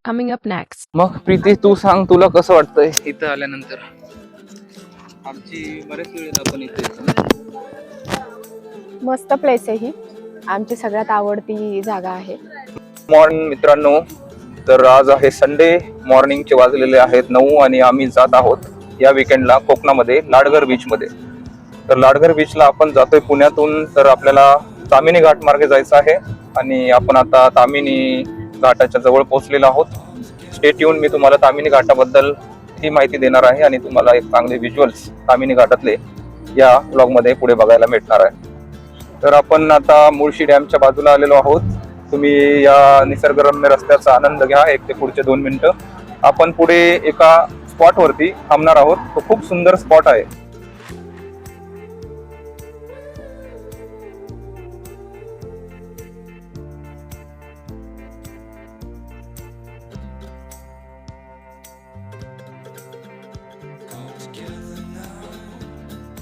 coming up next. मग प्रीती, तू सांग, तुला कसं वाटतंय इथं आल्यानंतर? आमची बरेच वेळेला आपण इथे येतो. मस्त प्लेस आहे ही, आमची सगळ्यात आवडती जागा आहे. मॉर्निंग मित्रांनो, तर आज आहे संडे, मॉर्निंगचे वाजलेले आहेत 9 आणि आम्ही जात आहोत या विकेंडला कोकणामध्ये लाडघर बीच मध्ये. तर लाडघर बीचला आपण जातोय पुण्यातून, तर आपल्याला तामिनी घाट मार्गे जायचं आहे आणि आपण आता तामिनी घाटाच्या जवळ पोहोचलेलो आहोत. स्टे ट्यून, मी तुम्हाला तामिनी घाटाबद्दल ही माहिती देणार आहे आणि तुम्हाला एक चांगले व्हिज्युअल्स तामिनी घाटातले या ब्लॉग मध्ये पुढे बघायला भेटणार आहे. तर आपण आता मुळशी डॅमच्या बाजूला आलेलो आहोत. तुम्ही या निसर्गरम्य रस्त्याचा आनंद घ्या. 1 ते पुढचे 2 मिनिटं आपण पुढे एका स्पॉट वरती थांबणार आहोत. तो खूप सुंदर स्पॉट आहे.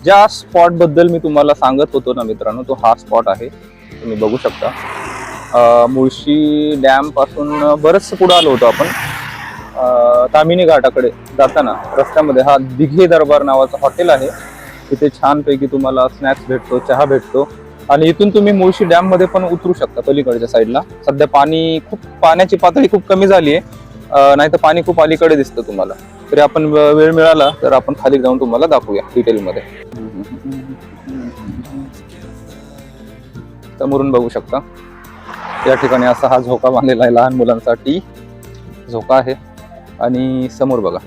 ज्या स्पॉट बद्दल मी तुम्हाला सांगत होतो ना मित्रांनो, तो हा स्पॉट आहे. तुम्ही बघू शकता. मुळशी डॅम पासून बरंच पुढे आलो होतो आपण. तामिनी घाटाकडे जाताना रस्त्यामध्ये हा दिघे दरबार नावाचं हॉटेल आहे. तिथे छानपैकी तुम्हाला स्नॅक्स भेटतो, चहा भेटतो आणि इथून तुम्ही मुळशी डॅम मध्ये पण उतरू शकता पलीकडच्या साईडला. सध्या पाण्याची पातळी खूप कमी झाली आहे, नाही तर पाणी खूप अलीकडे दिसतं तुम्हाला. तरी आपण वेळ मिळाला तर आपण खाली जाऊन तुम्हाला दाखवूया डिटेलमध्ये. समोरून बघू शकता या ठिकाणी असा हा झोका बांधलेला आहे, लहान मुलांसाठी झोका आहे. आणि समोर बघा,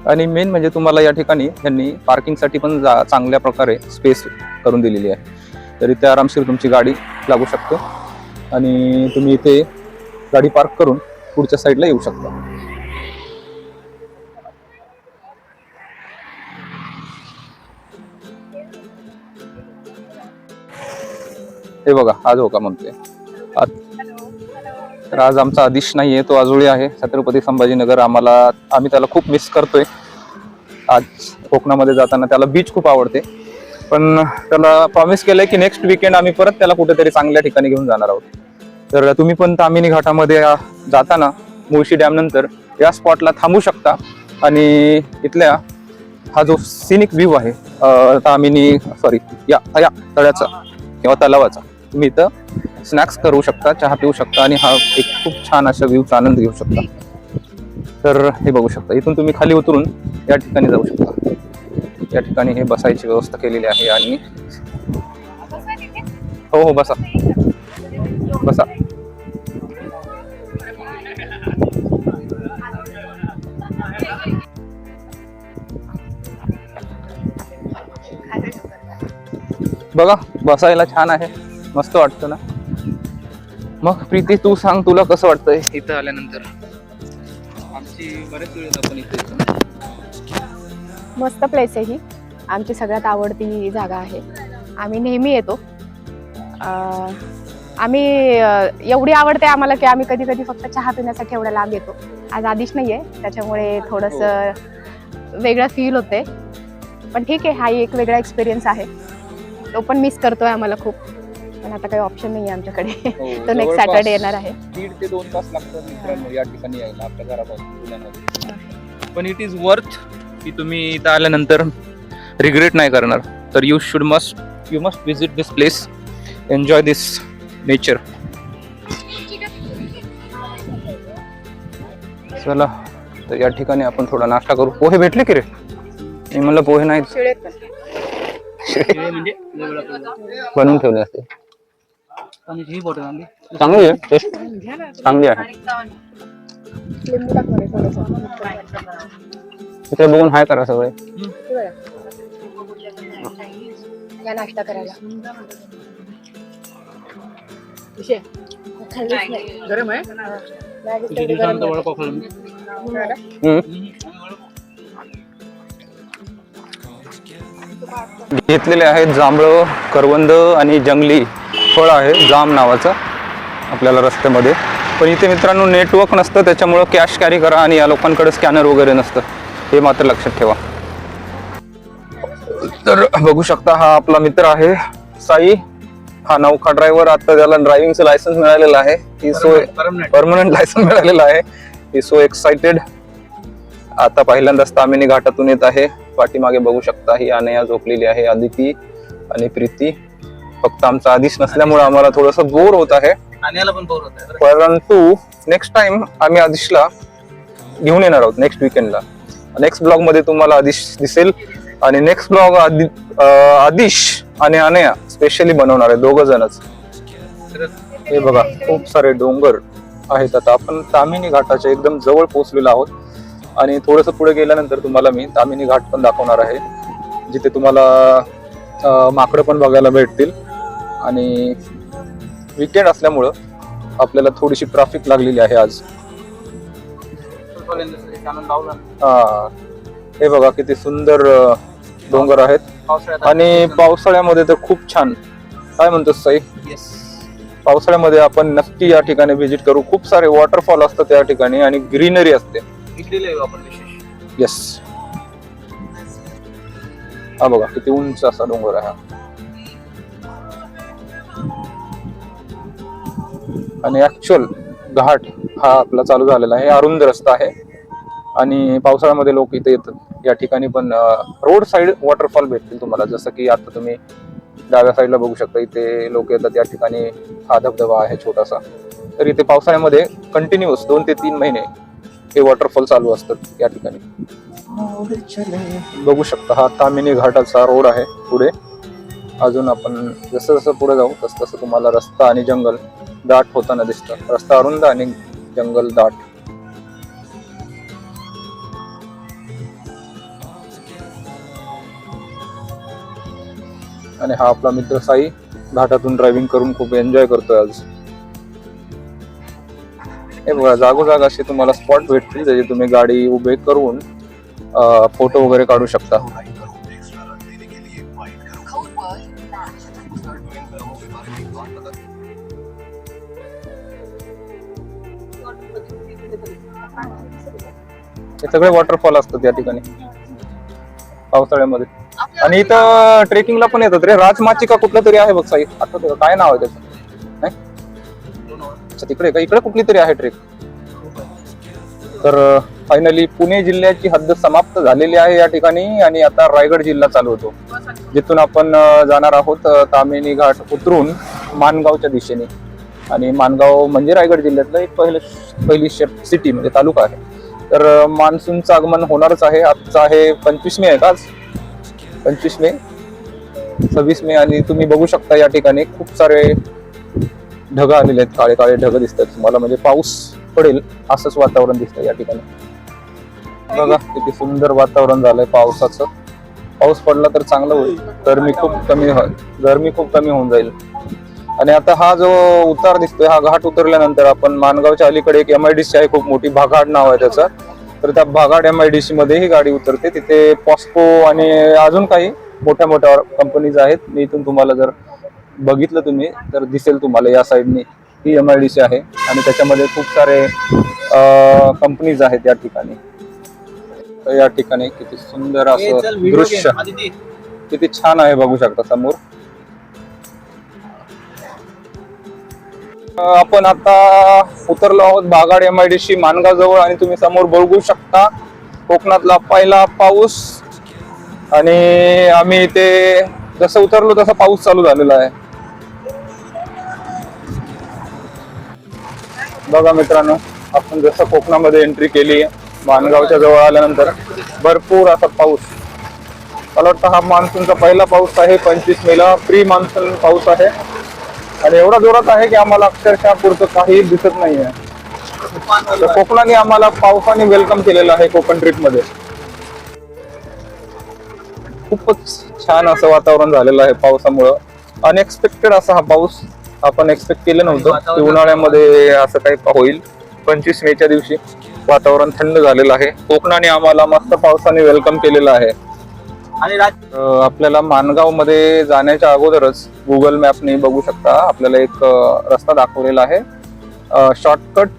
आणि मेन म्हणजे तुम्हाला या ठिकाणी त्यांनी पार्किंगसाठी पण चांगल्या प्रकारे स्पेस करून दिलेली आहे. तर इथे आरामशीर तुमची गाडी लागू शकतो आणि तुम्ही इथे गाडी पार्क करून पुढच्या साईडला येऊ शकता. हे बघा, हा झोका म्हणतोय. तर आज आमचा आदिश नाहीये, तो आजोळी आहे, छत्रपती संभाजीनगर. आम्ही त्याला खूप मिस करतोय. आज कोकणामध्ये जाताना त्याला बीच खूप आवडते, पण त्याला प्रॉमिस केलंय की नेक्स्ट वीकेंड आम्ही परत त्याला कुठेतरी चांगल्या ठिकाणी घेऊन जाणार आहोत. तर तुम्ही पण तामिनी घाटामध्ये जाताना मुळशी डॅम नंतर या स्पॉटला थांबू शकता आणि इथल्या हा जो सिनिक व्ह्यू आहे या तळ्याचा किंवा तलावाचा, तुम्ही इथं स्नॅक्स करू शकता, चहा पिऊ शकता आणि हा एक खूप छान अशा व्ह्यूचा आनंद घेऊ शकता. तर हे बघू शकता, इथून तुम्ही खाली उतरून या ठिकाणी जाऊ शकता. या ठिकाणी हे बसायची व्यवस्था केलेली आहे आणि हो बसा बसा. बघा, बसायला छान आहे, मस्त वाटतं ना. मग प्रीती, तू सांग, तुला कसं वाटतंय इथं आल्यानंतर? आमची बरेच वेळेला आपण इथे येतो. मस्त प्लेस आहे ही, आमची सगळ्यात आवडती जागा आहे. आम्ही नेहमी येतो. आम्ही एवढी आवडते आम्हाला की आम्ही कधी कधी फक्त चहा पिण्यासाठी एवढ्या लांब येतो. आज आदिश नाहीये, त्याच्यामुळे थोडंसं वेगळं फील होते, पण ठीक आहे, हा एक वेगळा एक्सपिरियन्स आहे. तो पण मिस करतोय आम्हाला खूप, पण आता काही ऑप्शन नाही आहे आमच्याकडे. तो नेक्स्ट सॅटर्डे येणार आहे. 1.5 ते 2 तास लागतात मित्रांनो या ठिकाणी यायला आपल्या घरापासून पुण्यामध्ये. पण इट इज वर्थ की तुम्ही इथं आल्यानंतर रिग्रेट नाही करणार. तर you must visit this place, enjoy this nature. चला, तर या ठिकाणी आपण थोडा नाश्ता करू. पोहे भेटले की रे? मी म्हणलं पोहे नाहीत, म्हणजे बनवून ठेवले असते. ही बॉटल आणली. चांगली आहे, टेस्ट चांगली आहे. लिंबू टाक मध्ये थोडंसं. इथे बघून हाय करा सगळे. या नाश्ता करायला. गरम आहे. वडापाव खाल्ला. घेतलेले आहेत जांभळं, करवंद आणि जंगली फळ आहे जाम नावाचं आपल्याला रस्त्यामध्ये. पण इथे मित्रांनो नेटवर्क नसतं, त्याच्यामुळं कॅश कॅरी करा आणि या लोकांकडे स्कॅनर वगैरे नसतं, हे मात्र लक्षात ठेवा. तर बघू शकता, हा आपला मित्र आहे साई. हा नौका ड्रायव्हर, आता त्याला ड्रायव्हिंगचं लायसन्स मिळालेलं आहे. ही सो परमनंट लायसन्स मिळालेलं आहे. ही सो एक्साइटेड. आता पहिल्यांदाच तामिनी घाटातून येत आहे. पाठीमागे बघू शकता ही अनया झोपलेली आहे, अदिती आणि प्रीती. फक्त आमचा आदिश नसल्यामुळे आम्हाला थोडस बोर होत आहे, आण्याला पण बोर होत आहे. परंतु नेक्स्ट टाइम आम्ही आदिशला घेऊन येणार आहोत नेक्स्ट वीकेंडला. नेक्स्ट ब्लॉग मध्ये तुम्हाला आदिश दिसेल आणि नेक्स्ट ब्लॉग आदिश आणि अनया स्पेशली बनवणार आहे, दोघ जणच. हे बघा खूप सारे डोंगर आहेत. आता आपण तामिनी घाटाच्या एकदम जवळ पोहोचलेलो आहोत आणि थोडस पुढे गेल्यानंतर तुम्हाला मी तामिनी घाट पण दाखवणार आहे, जिथे तुम्हाला माकडं पण बघायला भेटतील. आणि वीकेंड असल्यामुळं आपल्याला थोडीशी ट्रॅफिक लागलेली आहे आज. हा हे बघा किती सुंदर डोंगर आहेत आणि पावसाळ्यामध्ये तर खूप छान. काय म्हणतोस साई? पावसाळ्यामध्ये आपण नक्की या ठिकाणी व्हिजिट करू. खूप सारे वॉटरफॉल असतात या ठिकाणी आणि ग्रीनरी असते. येस, हा बघा किती उंच असा डोंगर आहे. आणि ऍक्च्युअल घाट हा आपला चालू झालेला आहे. अरुंद रस्ता आहे आणि पावसाळ्यामध्ये लोक इथे येतात. या ठिकाणी पण रोड साइड वॉटरफॉल भेटतील तुम्हाला, जसं की आता तुम्ही डाव्या साईडला बघू शकता. इथे लोक येतात. या ठिकाणी हा धबधबा आहे छोटासा. तर इथे पावसाळ्यामध्ये कंटिन्युअस 2 ते 3 महिने हे वॉटरफॉल चालू असतात या ठिकाणी. बघू शकता हा तामिनी घाटाचा रोड आहे. पुढे अजून आपण जसं जसं पुढे जाऊ तसं तसं तुम्हाला रस्ता आणि जंगल दाट होताना दिसतं. रस्ता अरुंद आणि जंगल दाट. आणि हा आपला मित्र साई घाटातून ड्रायव्हिंग करून खूप एन्जॉय करतोय आज. हे बघा जागोजाग असे तुम्हाला स्पॉट भेटतील ज्याचे तुम्ही गाडी उभे करून फोटो वगैरे काढू शकता. हे सगळे वॉटरफॉल असतात या ठिकाणी पावसाळ्यामध्ये. आणि इथं ट्रेकिंगला पण येतात रे. राजमाचिका कुठलं तरी आहे बघ साई, आठवतं काय नाव आहे त्याचं? नाही अच्छा, तिकडे का इकडे कुठली तरी आहे ट्रेक. तर फायनली पुणे जिल्ह्याची हद्द समाप्त झालेली आहे या ठिकाणी आणि आता रायगड जिल्हा चालू होतो, जिथून आपण जाणार आहोत तामिनी घाट उतरून माणगावच्या दिशेने. आणि माणगाव म्हणजे रायगड जिल्ह्यातलं एक पहिली सिटी म्हणजे तालुका आहे. तर मान्सूनचं आगमन होणारच आहे. आजचं आहे 25 मे आहे का आज? 25 मे 26 मे. आणि तुम्ही बघू शकता या ठिकाणी खूप सारे ढग आलेले आहेत. काळे काळे ढग दिसतात तुम्हाला, म्हणजे पाऊस पडेल असंच वातावरण दिसतं या ठिकाणी. बघा किती सुंदर वातावरण झालंय पावसाचं. पाऊस पडला तर चांगलं होईल. गरमी खूप कमी होऊन जाईल. आणि आता हा जो उतार दिसतोय, हा घाट उतरल्यानंतर आपण माणगावच्या अलीकडे एक MIDC आहे खूप मोठी, भागाड नाव आहे त्याचं. तर त्या भागाड MIDC मध्ये ही गाडी उतरते. तिथे पॉस्को आणि अजून काही मोठ्या मोठ्या कंपनीज आहेत. मी इथून तुम्हाला जर बघितलं तुम्ही तर दिसेल तुम्हाला या साईडनी ही MIDC आहे आणि त्याच्यामध्ये खूप सारे कंपनीज आहेत या ठिकाणी. तर या ठिकाणी किती सुंदर असं दृश्य, किती छान आहे बघू शकता समोर. आपण आता उतरलो आहोत भागाड MIDC माणगाव जवळ आणि तुम्ही समोर बघू शकता कोकणातला पहिला पाऊस. आणि आम्ही इथे जसं उतरलो तसा पाऊस चालू झालेला आहे. बघा मित्रांनो, आपण जसं कोकणामध्ये एंट्री केली, माणगावच्या जवळ आल्यानंतर भरपूर असा पाऊस. मला वाटतं हा मान्सूनचा पहिला पाऊस आहे. 25 मेला प्री मान्सून पाऊस आहे आणि एवढा जोरात आहे की आम्हाला अक्षरशः पुढचं काही दिसत नाहीये. तर कोकणाने आम्हाला पावसाने वेलकम केलेलं आहे कोकण ट्रिप मध्ये. खूपच छान असं वातावरण झालेलं आहे पावसामुळं. अनएक्सपेक्टेड असा हा पाऊस, आपण एक्सपेक्ट केलं नव्हतं की उन्हाळ्यामध्ये असं काही होईल. 25 मेच्या दिवशी वातावरण थंड झालेलं आहे. कोकणाने आम्हाला मस्त पावसाने वेलकम केलेलं आहे. आणि आपल्याला माणगाव मध्ये जाण्याच्या अगोदरच गुगल मॅपने बघू शकता आपल्याला एक रस्ता दाखवलेला आहे, shortcut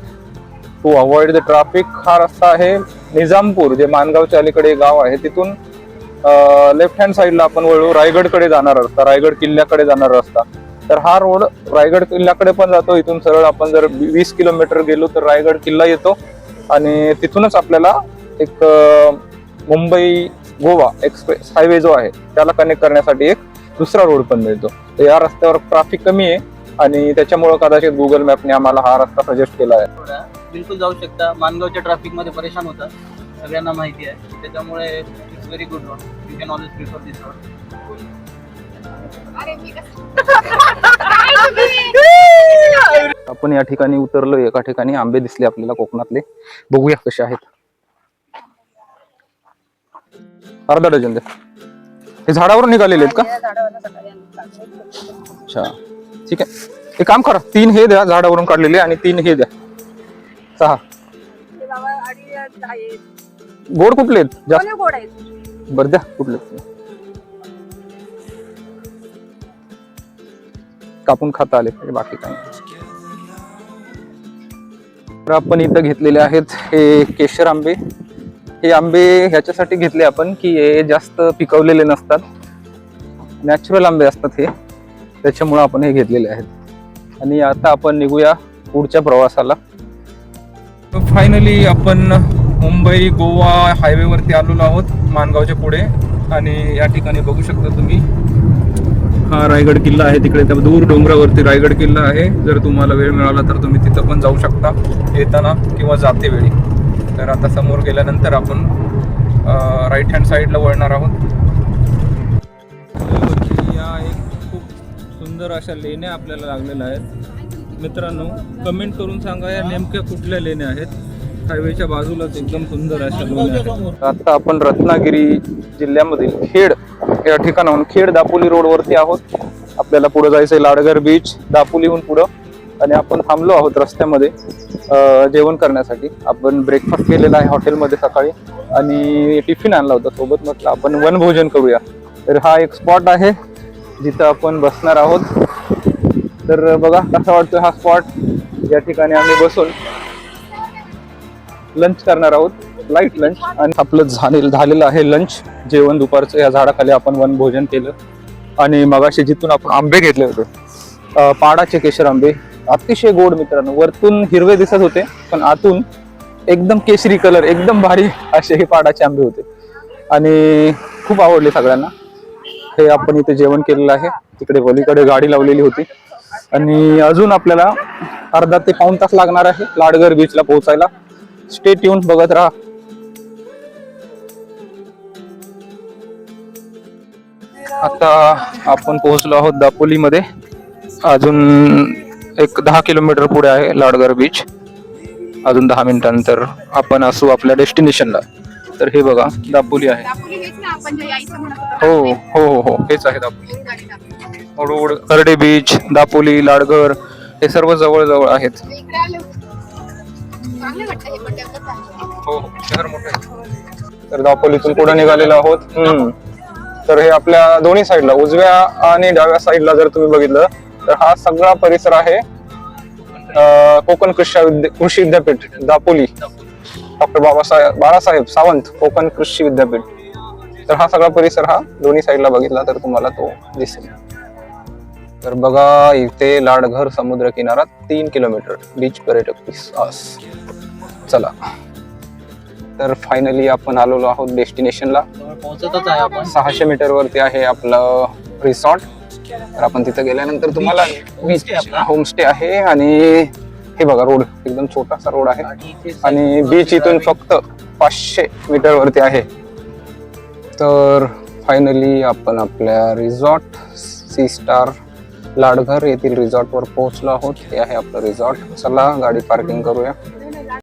to avoid the traffic. हा रस्ता आहे निजामपूर, जे माणगावच्या अलीकडे गाव आहे, तिथून लेफ्ट हँड साईडला आपण वळू रायगडकडे जाणार रस्ता, रायगड किल्ल्याकडे जाणार रस्ता. तर हा रोड रायगड किल्ल्याकडे पण जातो. इथून सरळ आपण जर 20 किलोमीटर गेलो तर रायगड किल्ला येतो आणि तिथूनच आपल्याला एक मुंबई गोवा एक्सप्रेस हायवे जो आहे त्याला कनेक्ट करण्यासाठी एक दुसरा रोड पण मिळतो. तर या रस्त्यावर ट्रॅफिक कमी आहे आणि त्याच्यामुळे कदाचित गुगल मॅपने आम्हाला हा रस्ता सजेस्ट केला आहे. बिलकुल जाऊ शकता. मानगावच्या ट्रॅफिक मध्ये परेशान होता, सगळ्यांना माहिती आहे. त्याच्यामुळे it's very good road. You can always prefer this road. आपण या ठिकाणी उतरलो. एका ठिकाणी आंबे दिसले आपल्याला कोकणातले. बघूया कसे आहेत. अर्धा डझन दे. हे झाडावरून निघालेले आहेत का? अच्छा ठीक आहे. एक काम करा, 3 हे द्या झाडावरून काढलेले आणि 3 हे द्या. 6 गोड कुठले आहेत जास्त? बरं द्या कुठले कापून खाता आले पाहिजे, बाकी काही. तर आपण इथं घेतलेले आहेत हे केशर आंबे. हे आंबे ह्याच्यासाठी घेतले आपण की हे जास्त पिकवलेले नसतात, नॅचरल आंबे असतात हे, त्याच्यामुळे आपण हे घेतलेले आहेत. आणि आता आपण निघूया पुढच्या प्रवासाला. फायनली आपण मुंबई गोवा हायवे वरती आलेलो आहोत मानगावच्या पुढे. आणि या ठिकाणी बघू शकता तुम्ही हा रायगड किल्ला आहे. तिकडे त्या दूर डोंगरावरती रायगड किल्ला आहे. जर तुम्हाला वेळ मिळाला तर तुम्ही तिथं पण जाऊ शकता येताना किंवा जाते वेळी. तर आता समोर गेल्यानंतर आपण राईट हँड साईडला वळणार आहोत. या एक खूप सुंदर अशा लेण्या आपल्याला लागलेल्या आहेत. मित्रांनो कमेंट करून सांगा या नेमक्या कुठल्या लेण्या आहेत. हायवेच्या बाजूलाच एकदम सुंदर अशा लेण्या आहेत. आता आपण रत्नागिरी जिल्ह्यामधील खेड या ठिकाणाहून खेड दापोली रोडवरती आहोत. आपल्याला पुढे जायचंय लाडघर बीच, दापोलीहून पुढं. आणि आपण थांबलो आहोत रस्त्यामध्ये जेवण करण्यासाठी. आपण ब्रेकफास्ट केलेला आहे हॉटेलमध्ये सकाळी आणि टिफिन आणला होता सोबत. म्हटलं आपण वनभोजन करूया. तर हा एक स्पॉट आहे जिथं आपण बसणार आहोत. तर बघा कसा वाटतोय हा स्पॉट. या ठिकाणी आम्ही बसून लंच करणार आहोत, लाईट लंच. आणि आपलं झालेलं आहे लंच, जेवण दुपारचं. या झाडाखाली आपण वनभोजन केलं. आणि मगाशी जिथून आपण आंबे घेतले होते पाडाचे केशर आंबे, अतिशय गोड मित्रांनो. वरतून हिरवे दिसत होते पण आतून एकदम केशरी कलर, एकदम भारी असे हे पाडाचे आंबे होते आणि खूप आवडले सगळ्यांना. हे आपण इथे जेवण केलेलं आहे. तिकडे वलीकडे गाडी लावलेली होती. आणि अजून आपल्याला अर्धा ते पाऊण तास लागणार आहे लाडघर बीचला पोहोचायला. स्टे ट्यून, बघत राहा. आता आपण पोहोचलो आहोत दापोलीमध्ये. अजून एक 10 किलोमीटर पुढे आहे लाडघर बीच. अजून 10 मिनिटांनंतर आपण असू आपल्या डेस्टिनेशनला. तर हे बघा दापोली आहे. हो हो हो हो हेच आहे दापोली रोड. करडे बीच, दापोली, लाडघर हे सर्व जवळ जवळ आहेत. हो शहर मोठे आहे. तर दापोलीतून पुढे निघालेलो आहोत. तर हे आपल्या दोन्ही साईडला उजव्या आणि डाव्या साईडला जर तुम्ही बघितलं तर हा सगळा परिसर आहे कोकण कृषी विद्यापीठ दापोली, डॉक्टर बाळासाहेब सावंत कोकण कृषी विद्यापीठ. तर हा सगळा परिसर हा दोन्ही साईडला बघितला तर तुम्हाला तो दिसेल. तर बघा इथे लाडघर समुद्र किनारा 3 किलोमीटर बीच पर्यटक विश्वास. चला तर फायनली आपण आलेलो आहोत डेस्टिनेशनला. पोहोचतच आहे आपण. 600 मीटर वरती आहे आपलं रिसॉर्ट. तर आपण तिथे गेल्यानंतर तुम्हाला होमस्टे आहे. आणि हे बघा रोड एकदम छोटासा रोड आहे आणि बीच इथून फक्त 500 मीटर वरती आहे. तर फायनली आपण आपल्या रिसॉर्ट सी स्टार लाडघर येथील रिसॉर्टवर पोहोचलो आहोत. हे आहे आपलं रिसॉर्ट. चला गाडी पार्किंग करूया.